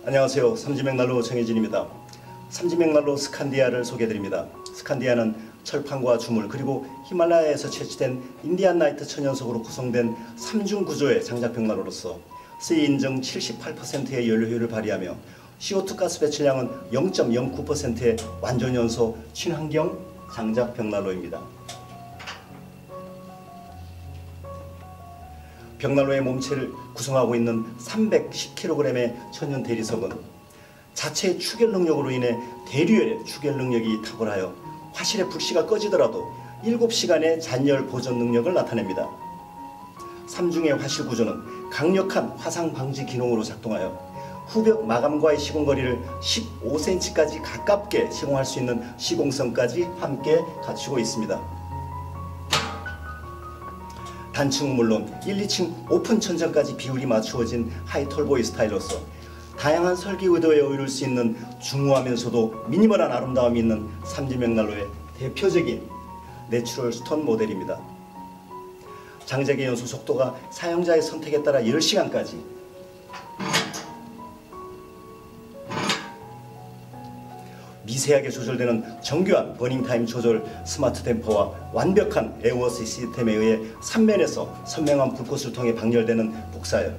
안녕하세요. 삼지맥난로 정혜진입니다. 삼지맥난로 스칸디아를 소개해드립니다. 스칸디아는 철판과 주물 그리고 히말라야에서 채취된 인디안 나이트 천연석으로 구성된 3중 구조의 장작벽난로로서 CE 인증 78%의 연료효율을 발휘하며 CO2 가스 배출량은 0.09%의 완전연소 친환경 장작벽난로입니다. 벽난로의 몸체를 구성하고 있는 310kg의 천연 대리석은 자체의 추결 능력으로 인해 대류의 추결 능력이 탁월하여 화실의 불씨가 꺼지더라도 7시간의 잔열 보존 능력을 나타냅니다. 3중의 화실 구조는 강력한 화상 방지 기능으로 작동하여 후벽 마감과의 시공거리를 15cm까지 가깝게 시공할 수 있는 시공성까지 함께 갖추고 있습니다. 단층은 물론 1, 2층 오픈 천장까지 비율이 맞추어진 하이톨보이 스타일로서 다양한 설계 의도에 어울릴 수 있는 중후하면서도 미니멀한 아름다움이 있는 삼지맥난로의 대표적인 내추럴 스톤 모델입니다. 장작의 연소 속도가 사용자의 선택에 따라 10시간까지, 미세하게 조절되는 정교한 버닝타임 조절 스마트 댐퍼와 완벽한 에어워시 시스템에 의해 3면에서 선명한 불꽃을 통해 방열되는 복사열,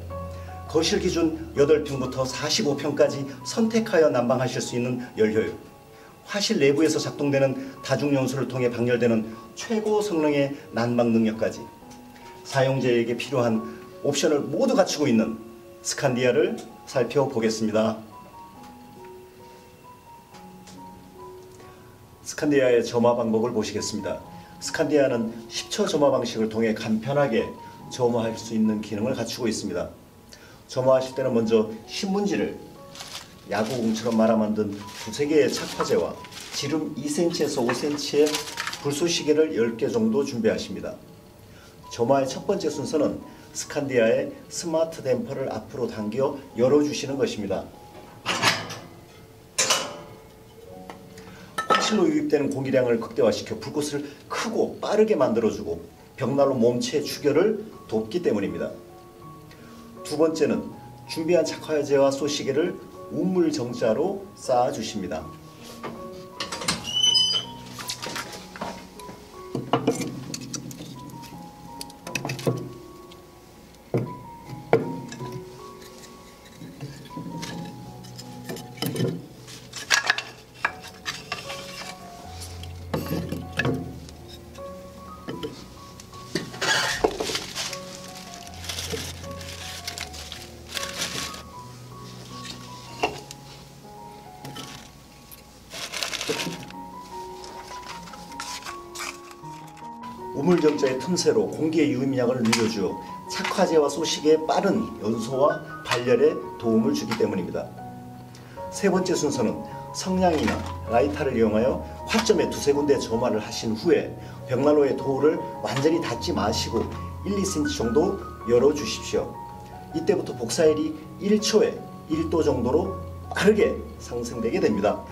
거실 기준 8평부터 45평까지 선택하여 난방하실 수 있는 열효율, 화실 내부에서 작동되는 다중연소를 통해 방열되는 최고 성능의 난방 능력까지 사용자에게 필요한 옵션을 모두 갖추고 있는 스칸디아를 살펴보겠습니다. 스칸디아의 점화 방법을 보시겠습니다. 스칸디아는 10초 점화 방식을 통해 간편하게 점화할 수 있는 기능을 갖추고 있습니다. 점화하실 때는 먼저 신문지를 야구공처럼 말아 만든 두세 개의 착화제와 지름 2cm에서 5cm의 불쏘시개를 10개 정도 준비하십니다. 점화의 첫 번째 순서는 스칸디아의 스마트 댐퍼를 앞으로 당겨 열어주시는 것입니다. 화실로 유입되는 공기량을 극대화시켜 불꽃을 크고 빠르게 만들어주고 벽난로 몸체 추결을 돕기 때문입니다. 두 번째는 준비한 착화제와 쏘시개를 우물정자로 쌓아주십니다. 우물정자의 틈새로 공기의 유입량을 늘려주어 착화제와 쏘시개의 빠른 연소와 발열에 도움을 주기 때문입니다. 세 번째 순서는 성냥이나 라이터를 이용하여 화점에 두세 군데 점화를 하신 후에 벽난로의 도우를 완전히 닫지 마시고 1, 2cm 정도 열어주십시오. 이때부터 복사열이 1초에 1도 정도로 빠르게 상승되게 됩니다.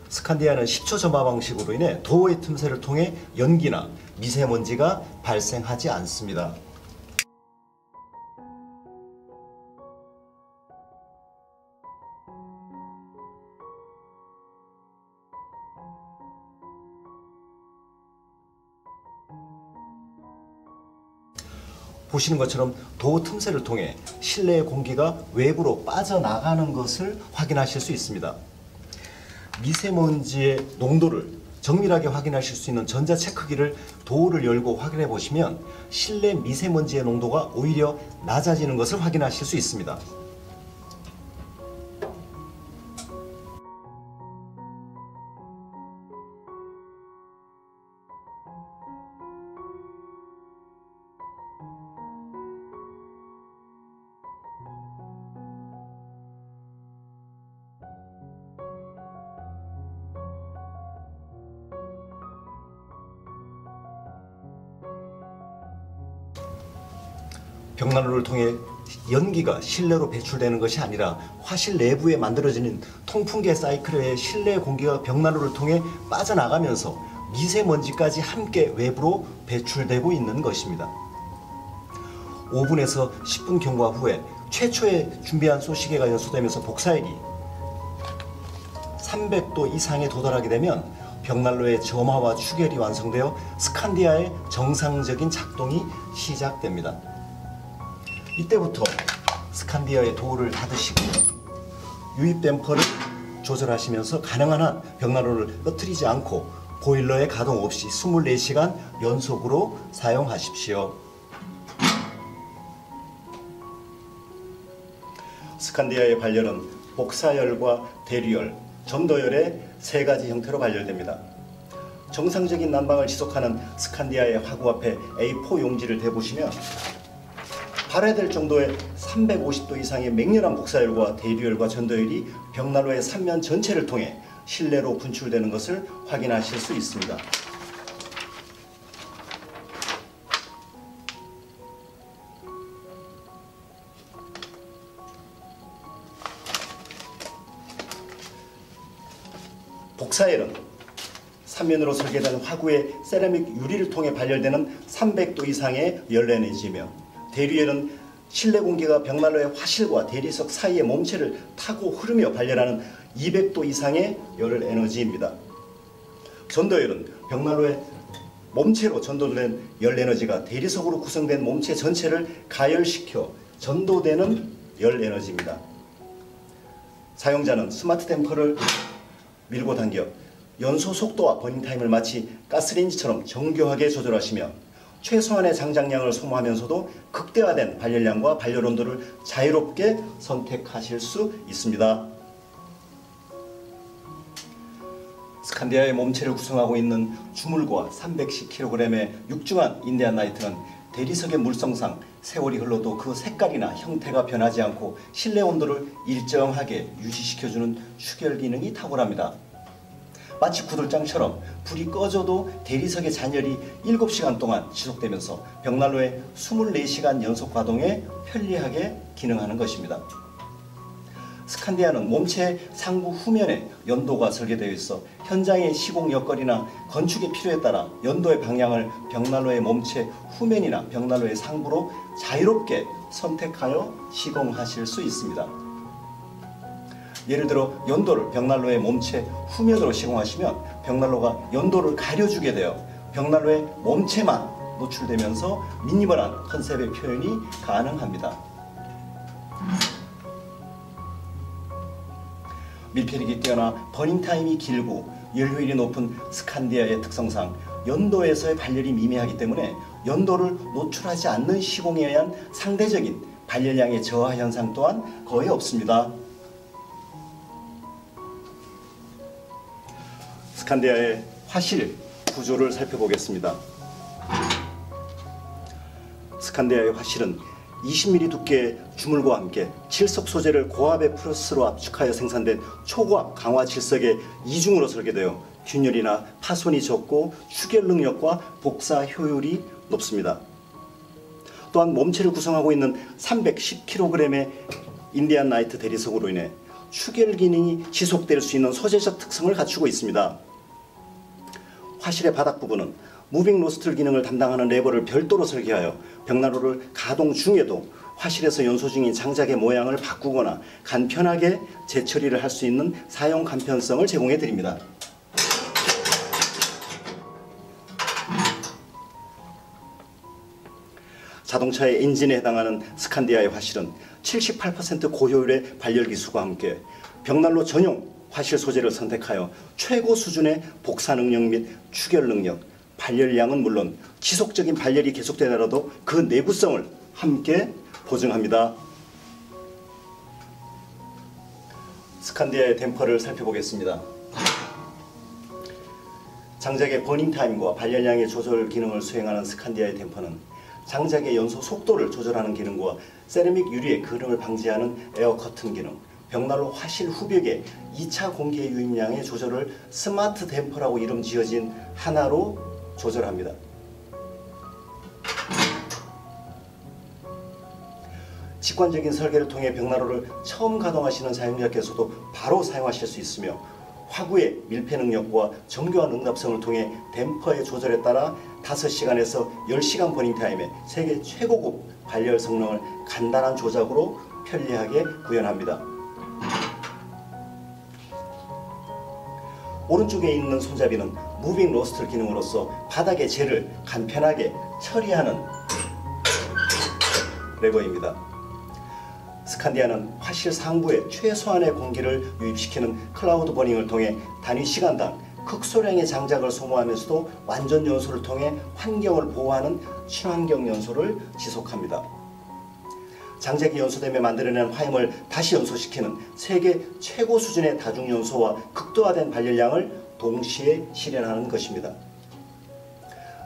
스칸디아는 10초 점화 방식으로 인해 도어의 틈새를 통해 연기나 미세먼지가 발생하지 않습니다. 보시는 것처럼 도어 틈새를 통해 실내의 공기가 외부로 빠져나가는 것을 확인하실 수 있습니다. 미세먼지의 농도를 정밀하게 확인하실 수 있는 전자체크기를 도어를 열고 확인해 보시면 실내 미세먼지의 농도가 오히려 낮아지는 것을 확인하실 수 있습니다. 벽난로를 통해 연기가 실내로 배출되는 것이 아니라 화실 내부에 만들어지는 통풍계 사이클의 실내 공기가 벽난로를 통해 빠져나가면서 미세먼지까지 함께 외부로 배출되고 있는 것입니다. 5분에서 10분 경과 후에 최초에 준비한 소시계가 연소되면서 복사액이 300도 이상에 도달하게 되면 벽난로의 점화와 추결이 완성되어 스칸디아의 정상적인 작동이 시작됩니다. 이때부터 스칸디아의 도어를 닫으시고 유입 댐퍼를 조절하시면서 가능한 한 벽난로를 꺼뜨리지 않고 보일러의 가동 없이 24시간 연속으로 사용하십시오. 스칸디아의 발열은 복사열과 대류열, 전도열의 세 가지 형태로 발열됩니다. 정상적인 난방을 지속하는 스칸디아의 화구 앞에 A4 용지를 대보시면 발해될 정도의 350도 이상의 맹렬한 복사열과 대류열과 전도열이 벽난로의 3면 전체를 통해 실내로 분출되는 것을 확인하실 수 있습니다. 복사열은 3면으로 설계된 화구의 세라믹 유리를 통해 발열되는 300도 이상의 열 에너지이며 대류열은 실내 공기가 벽난로의 화실과 대리석 사이의 몸체를 타고 흐르며 발열하는 200도 이상의 열 에너지입니다. 전도열은 벽난로의 몸체로 전도된 열 에너지가 대리석으로 구성된 몸체 전체를 가열시켜 전도되는 열 에너지입니다. 사용자는 스마트 댐퍼를 밀고 당겨 연소 속도와 버닝 타임을 마치 가스레인지처럼 정교하게 조절하시며 최소한의 장작량을 소모하면서도 극대화된 발열량과 발열 온도를 자유롭게 선택하실 수 있습니다. 스칸디아의 몸체를 구성하고 있는 주물과 310kg의 육중한 인디안 나이트는 대리석의 물성상 세월이 흘러도 그 색깔이나 형태가 변하지 않고 실내 온도를 일정하게 유지시켜주는 추결 기능이 탁월합니다. 마치 구들장처럼 불이 꺼져도 대리석의 잔열이 7시간 동안 지속되면서 벽난로의 24시간 연속 가동에 편리하게 기능하는 것입니다. 스칸디아는 몸체 상부 후면에 연도가 설계되어 있어 현장의 시공 여건이나 건축의 필요에 따라 연도의 방향을 벽난로의 몸체 후면이나 벽난로의 상부로 자유롭게 선택하여 시공하실 수 있습니다. 예를 들어 연도를 벽난로의 몸체 후면으로 시공하시면 벽난로가 연도를 가려주게 되어 벽난로의 몸체만 노출되면서 미니멀한 컨셉의 표현이 가능합니다. 밀폐력이 뛰어나 버닝타임이 길고 열효율이 높은 스칸디아의 특성상 연도에서의 발열이 미미하기 때문에 연도를 노출하지 않는 시공에 의한 상대적인 발열량의 저하 현상 또한 거의 없습니다. 스칸디아의 화실 구조를 살펴보겠습니다. 스칸디아의 화실은 20mm 두께의 주물과 함께 칠석 소재를 고압의 프레스로 압축하여 생산된 초고압 강화 칠석의 이중으로 설계되어 균열이나 파손이 적고 추결 능력과 복사 효율이 높습니다. 또한 몸체를 구성하고 있는 310kg의 인디안 나이트 대리석으로 인해 추결 기능이 지속될 수 있는 소재적 특성을 갖추고 있습니다. 화실의 바닥 부분은 무빙 로스트 기능을 담당하는 레버를 별도로 설계하여 벽난로를 가동 중에도 화실에서 연소 중인 장작의 모양을 바꾸거나 간편하게 재처리를 할 수 있는 사용 간편성을 제공해 드립니다. 자동차의 엔진에 해당하는 스칸디아의 화실은 78% 고효율의 발열기수와 함께 벽난로 전용 화실 소재를 선택하여 최고 수준의 복사 능력 및 추결 능력, 발열량은 물론 지속적인 발열이 계속되더라도 그 내구성을 함께 보증합니다. 스칸디아의 댐퍼를 살펴보겠습니다. 장작의 버닝타임과 발열량의 조절 기능을 수행하는 스칸디아의 댐퍼는 장작의 연소 속도를 조절하는 기능과 세라믹 유리의 그름을 방지하는 에어 커튼 기능, 벽난로 화실 후벽의 2차 공기의 유입량의 조절을 스마트 댐퍼라고 이름 지어진 하나로 조절합니다. 직관적인 설계를 통해 벽난로를 처음 가동하시는 사용자께서도 바로 사용하실 수 있으며 화구의 밀폐 능력과 정교한 응답성을 통해 댐퍼의 조절에 따라 5시간에서 10시간 버닝타임의 세계 최고급 발열 성능을 간단한 조작으로 편리하게 구현합니다. 오른쪽에 있는 손잡이는 무빙 로스트 기능으로서 바닥의 재를 간편하게 처리하는 레버입니다. 스칸디아는 화실 상부에 최소한의 공기를 유입시키는 클라우드 버닝을 통해 단위 시간당 극소량의 장작을 소모하면서도 완전 연소를 통해 환경을 보호하는 친환경 연소를 지속합니다. 장작이 연소되며 만들어낸 화염을 다시 연소시키는 세계 최고 수준의 다중 연소와 극도화된 발열량을 동시에 실현하는 것입니다.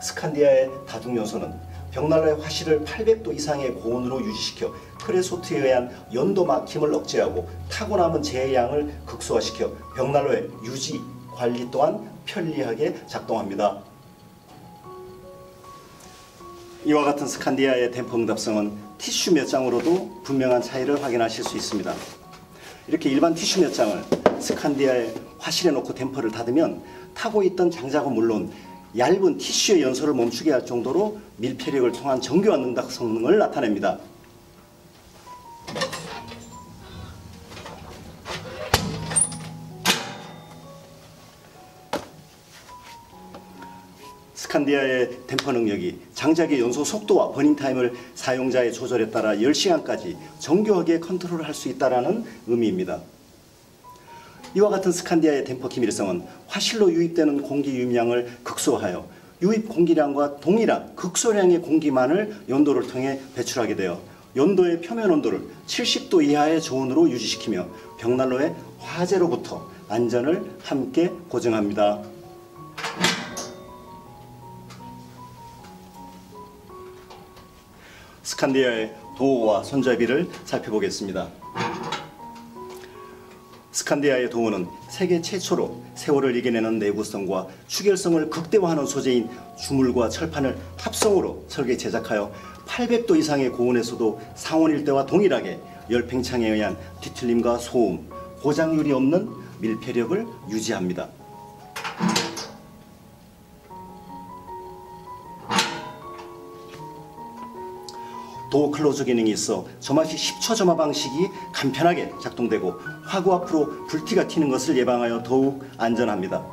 스칸디아의 다중 연소는 벽난로의 화실을 800도 이상의 고온으로 유지시켜 크레소트에 의한 연도 막힘을 억제하고 타고 남은 재의 양을 극소화시켜 벽난로의 유지, 관리 또한 편리하게 작동합니다. 이와 같은 스칸디아의 댐퍼 응답성은 티슈 몇 장으로도 분명한 차이를 확인하실 수 있습니다. 이렇게 일반 티슈 몇 장을 스칸디아의 화실에 놓고 댐퍼를 닫으면 타고 있던 장작은 물론 얇은 티슈의 연소를 멈추게 할 정도로 밀폐력을 통한 정교한 응답 성능을 나타냅니다. 스칸디아의 댐퍼 능력이 장작의 연소 속도와 버닝타임을 사용자의 조절에 따라 10시간까지 정교하게 컨트롤할 수 있다는 의미입니다. 이와 같은 스칸디아의 댐퍼 기밀성은 화실로 유입되는 공기 유입량을 극소화하여 유입 공기량과 동일한 극소량의 공기만을 연도를 통해 배출하게 되어 연도의 표면 온도를 70도 이하의 저온으로 유지시키며 벽난로의 화재로부터 안전을 함께 보증합니다. 스칸디아의 도어와 손잡이를 살펴보겠습니다. 스칸디아의 도어는 세계 최초로 세월을 이겨내는 내구성과 추결성을 극대화하는 소재인 주물과 철판을 합성으로 설계 제작하여 800도 이상의 고온에서도 상온일 때와 동일하게 열팽창에 의한 뒤틀림과 소음, 고장률이 없는 밀폐력을 유지합니다. 도어 클로즈 기능이 있어 점화 시 10초 점화 방식이 간편하게 작동되고 화구 앞으로 불티가 튀는 것을 예방하여 더욱 안전합니다.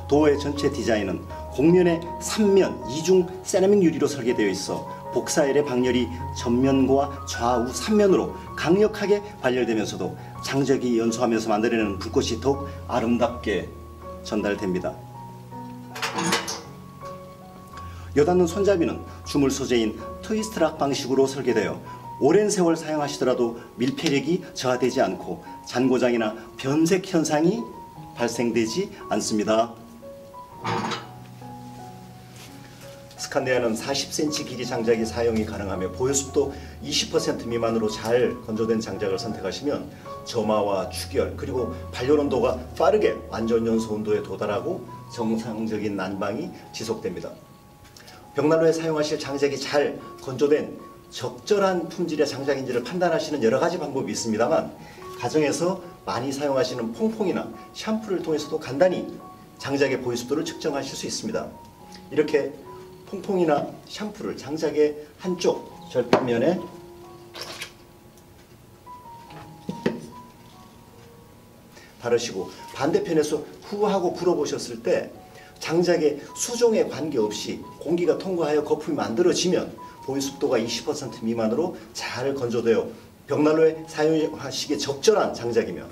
도어의 전체 디자인은 곡면에 3면 2중 세라믹 유리로 설계되어 있어 복사열의 방열이 전면과 좌우 3면으로 강력하게 발열되면서도 장작이 연소하면서 만들어내는 불꽃이 더욱 아름답게 전달됩니다. 여닫는 손잡이는 주물 소재인 트위스트락 방식으로 설계되어 오랜 세월 사용하시더라도 밀폐력이 저하되지 않고 잔고장이나 변색 현상이 발생되지 않습니다. 스칸디아는 40cm 길이 장작이 사용이 가능하며 보유습도 20% 미만으로 잘 건조된 장작을 선택하시면 점화와 추결 그리고 발열 온도가 빠르게 완전 연소 온도에 도달하고 정상적인 난방이 지속됩니다. 벽난로에 사용하실 장작이 잘 건조된 적절한 품질의 장작인지를 판단하시는 여러 가지 방법이 있습니다만 가정에서 많이 사용하시는 퐁퐁이나 샴푸를 통해서도 간단히 장작의 보유습도를 측정하실 수 있습니다. 이렇게 퐁퐁이나 샴푸를 장작의 한쪽 절편면에 바르시고 반대편에서 후하고 불어보셨을 때 장작의 수종에 관계없이 공기가 통과하여 거품이 만들어지면 보유습도가 20% 미만으로 잘 건조되어 벽난로에 사용하시기에 적절한 장작이며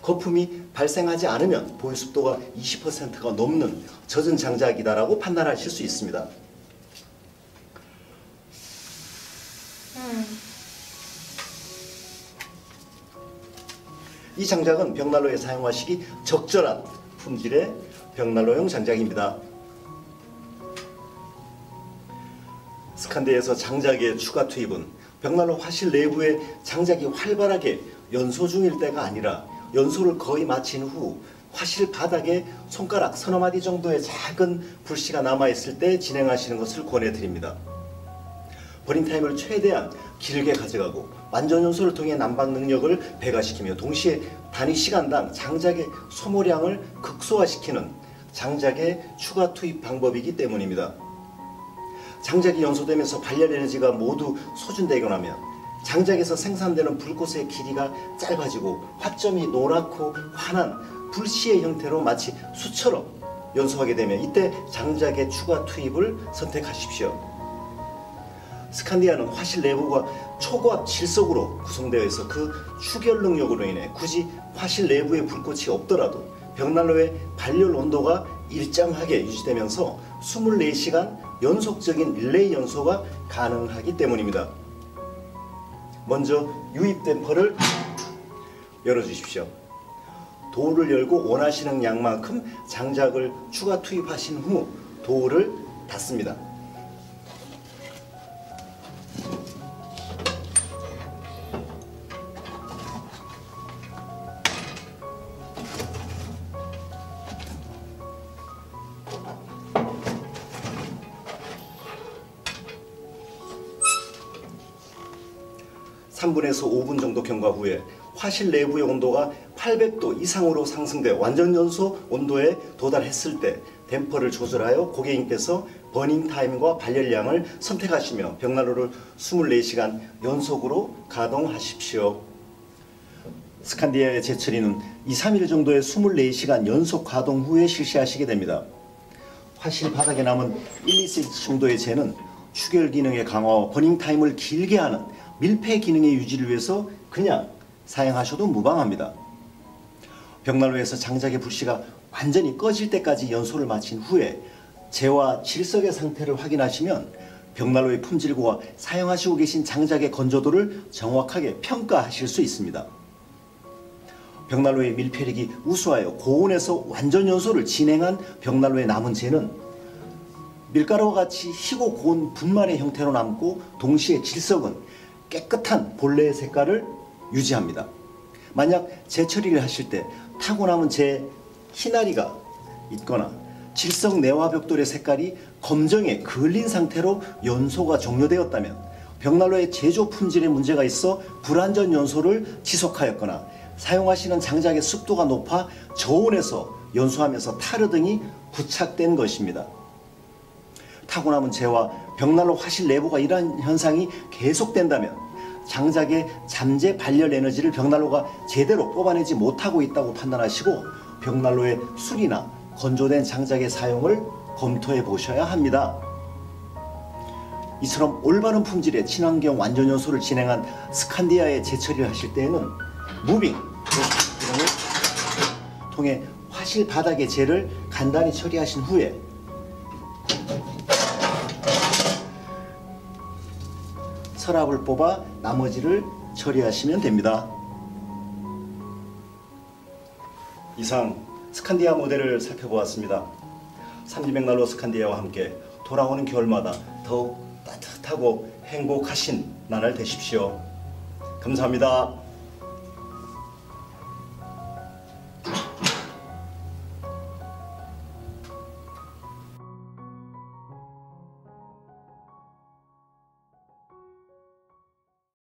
거품이 발생하지 않으면 보유습도가 20%가 넘는 젖은 장작이다라고 판단하실 수 있습니다. 이 장작은 벽난로에 사용하시기 적절한 품질의 벽난로용 장작입니다. 스칸디아에서 장작의 추가 투입은 벽난로 화실 내부에 장작이 활발하게 연소 중일 때가 아니라 연소를 거의 마친 후 화실 바닥에 손가락 서너 마디 정도의 작은 불씨가 남아있을 때 진행하시는 것을 권해드립니다. 버닝타임을 최대한 길게 가져가고 완전 연소를 통해 난방 능력을 배가시키며 동시에 단위 시간당 장작의 소모량을 극소화시키는 장작의 추가 투입 방법이기 때문입니다. 장작이 연소되면서 발열 에너지가 모두 소진되고 나면 장작에서 생산되는 불꽃의 길이가 짧아지고 화점이 노랗고 환한 불씨의 형태로 마치 수처럼 연소하게 되면 이때 장작의 추가 투입을 선택하십시오. 스칸디아는 화실 내부가 초고압 질석으로 구성되어 있어 그 추결 능력으로 인해 굳이 화실 내부에 불꽃이 없더라도 벽난로의 발열 온도가 일정하게 유지되면서 24시간 연속적인 릴레이 연소가 가능하기 때문입니다. 먼저 유입 댐퍼를 열어주십시오. 도우를 열고 원하시는 양만큼 장작을 추가 투입하신 후 도우를 닫습니다. 3분에서 5분 정도 경과 후에 화실 내부의 온도가 800도 이상으로 상승돼 완전 연소 온도에 도달했을 때 댐퍼를 조절하여 고객님께서 버닝타임과 발열량을 선택하시며 벽난로를 24시간 연속으로 가동하십시오. 스칸디아의 재처리는 2-3일 정도의 24시간 연속 가동 후에 실시하시게 됩니다. 화실 바닥에 남은 1-2cm 정도의 재는 추결 기능의 강화와 버닝타임을 길게 하는 밀폐 기능의 유지를 위해서 그냥 사용하셔도 무방합니다. 벽난로에서 장작의 불씨가 완전히 꺼질 때까지 연소를 마친 후에 재와 질석의 상태를 확인하시면 벽난로의 품질과 사용하시고 계신 장작의 건조도를 정확하게 평가하실 수 있습니다. 벽난로의 밀폐력이 우수하여 고온에서 완전 연소를 진행한 벽난로의 남은 재는 밀가루와 같이 희고 고운 분말의 형태로 남고 동시에 질석은 깨끗한 본래의 색깔을 유지합니다. 만약 재처리를 하실 때 타고 남은 재 희나리가 있거나 질석 내화 벽돌의 색깔이 검정에 그을린 상태로 연소가 종료되었다면 벽난로의 제조 품질에 문제가 있어 불완전 연소를 지속하였거나 사용하시는 장작의 습도가 높아 저온에서 연소하면서 타르 등이 부착된 것입니다. 타고 남은 재와 벽난로 화실 내부가 이러한 현상이 계속된다면 장작의 잠재 발열 에너지를 벽난로가 제대로 뽑아내지 못하고 있다고 판단하시고 벽난로의 술이나 건조된 장작의 사용을 검토해 보셔야 합니다. 이처럼 올바른 품질의 친환경 완전 연소를 진행한 스칸디아의 재처리를 하실 때에는 무빙 기능을 통해 화실 바닥의 재를 간단히 처리하신 후에 서랍을 뽑아 나머지를 처리하시면 됩니다. 이상 스칸디아 모델을 살펴보았습니다. 300 난로 스칸디아와 함께 돌아오는 겨울마다 더욱 따뜻하고 행복하신 나날 되십시오. 감사합니다.